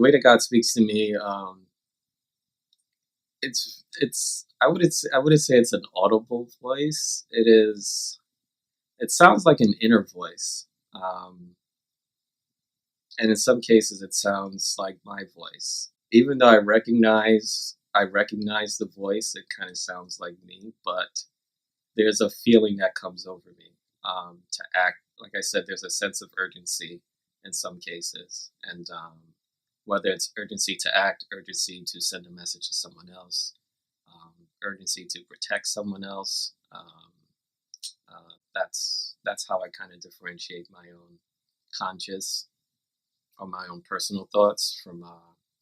The way that God speaks to me, it's I wouldn't say it's an audible voice. It is. It sounds like an inner voice, um, and in some cases, it sounds like my voice. Even though I recognize the voice, it kind of sounds like me, but there's a feeling that comes over me to act. Like I said, there's a sense of urgency in some cases, and whether it's urgency to act, urgency to send a message to someone else, urgency to protect someone else. That's how I kind of differentiate my own conscious or my own personal thoughts from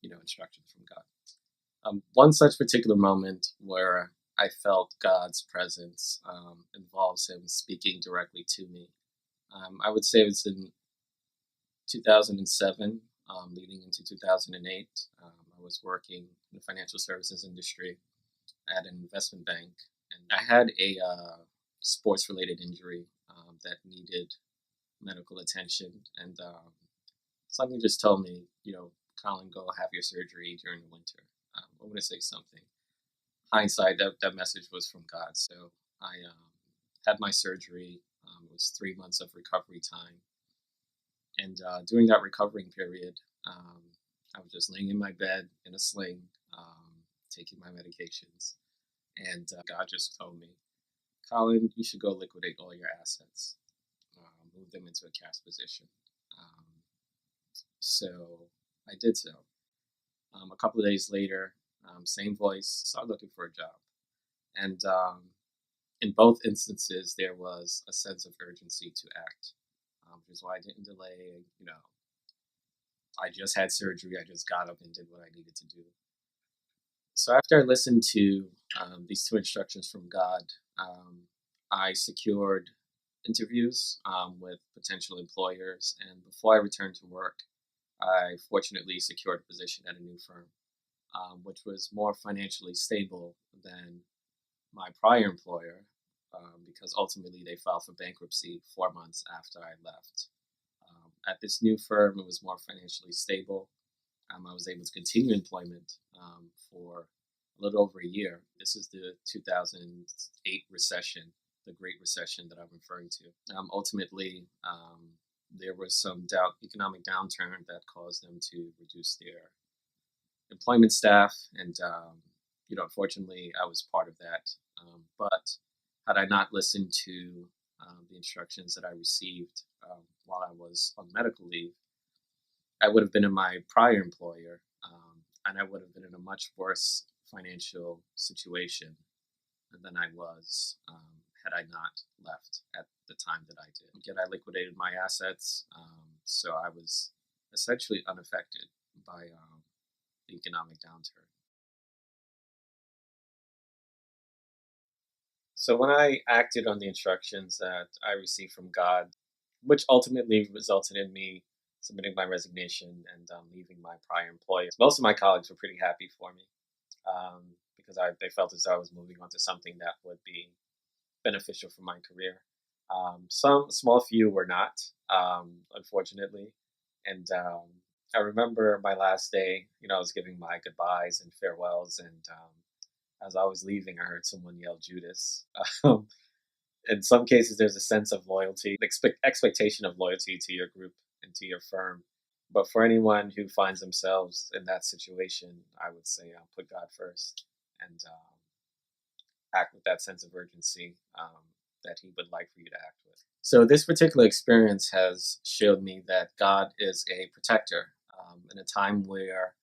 instructions from God. One such particular moment where I felt God's presence involves Him speaking directly to me. I would say it was in 2007, leading into 2008. I was working in the financial services industry at an investment bank, and I had a sports-related injury that needed medical attention, and something just told me, Colin, go have your surgery during the winter. I want to say something. Hindsight, that message was from God. So I had my surgery. It was 3 months of recovery time. And during that recovering period, I was just laying in my bed in a sling, taking my medications. And God just told me, Colin, you should go liquidate all your assets, move them into a cash position. Um, so I did so. A couple of days later, same voice, started looking for a job. And in both instances, there was a sense of urgency to act, which is why I didn't delay. I just had surgery. I just got up and did what I needed to do. So after I listened to these two instructions from God, I secured interviews with potential employers. And before I returned to work, I fortunately secured a position at a new firm, which was more financially stable than my prior employer, because ultimately they filed for bankruptcy 4 months after I left. At this new firm, it was more financially stable. I was able to continue employment for a little over a year. This is the 2008 recession, the Great Recession that I'm referring to. Ultimately, there was some economic downturn that caused them to reduce their employment staff, and unfortunately, I was part of that. But had I not listened to the instructions that I received while I was on medical leave, I would have been in my prior employer, and I would have been in a much worse financial situation than I was had I not left at the time that I did. Again, I liquidated my assets, so I was essentially unaffected by the economic downturn. So when I acted on the instructions that I received from God, which ultimately resulted in me submitting my resignation and leaving my prior employer, most of my colleagues were pretty happy for me because they felt as though I was moving on to something that would be beneficial for my career. Some small few were not, unfortunately. And I remember my last day, I was giving my goodbyes and farewells, and as I was leaving, I heard someone yell Judas. Um, in some cases, there's a sense of loyalty, expectation of loyalty to your group and to your firm. But for anyone who finds themselves in that situation, I would say put God first and act with that sense of urgency that He would like for you to act with. So, this particular experience has showed me that God is a protector in a time where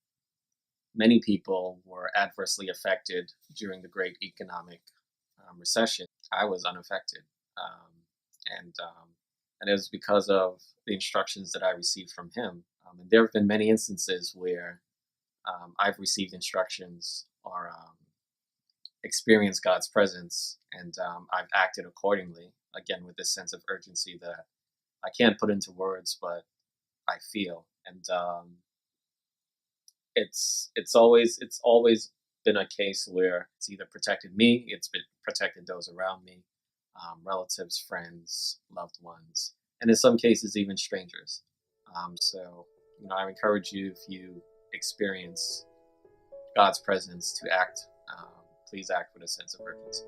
many people were adversely affected during the great economic recession. I was unaffected. Um, and it was because of the instructions that I received from Him. And there have been many instances where I've received instructions or experienced God's presence, and I've acted accordingly. Again, with this sense of urgency that I can't put into words, but I feel, and it's always been a case where it's either protected me, it's been protected those around me, relatives, friends, loved ones, and in some cases even strangers. So I encourage you, if you experience God's presence to act, please act with a sense of urgency.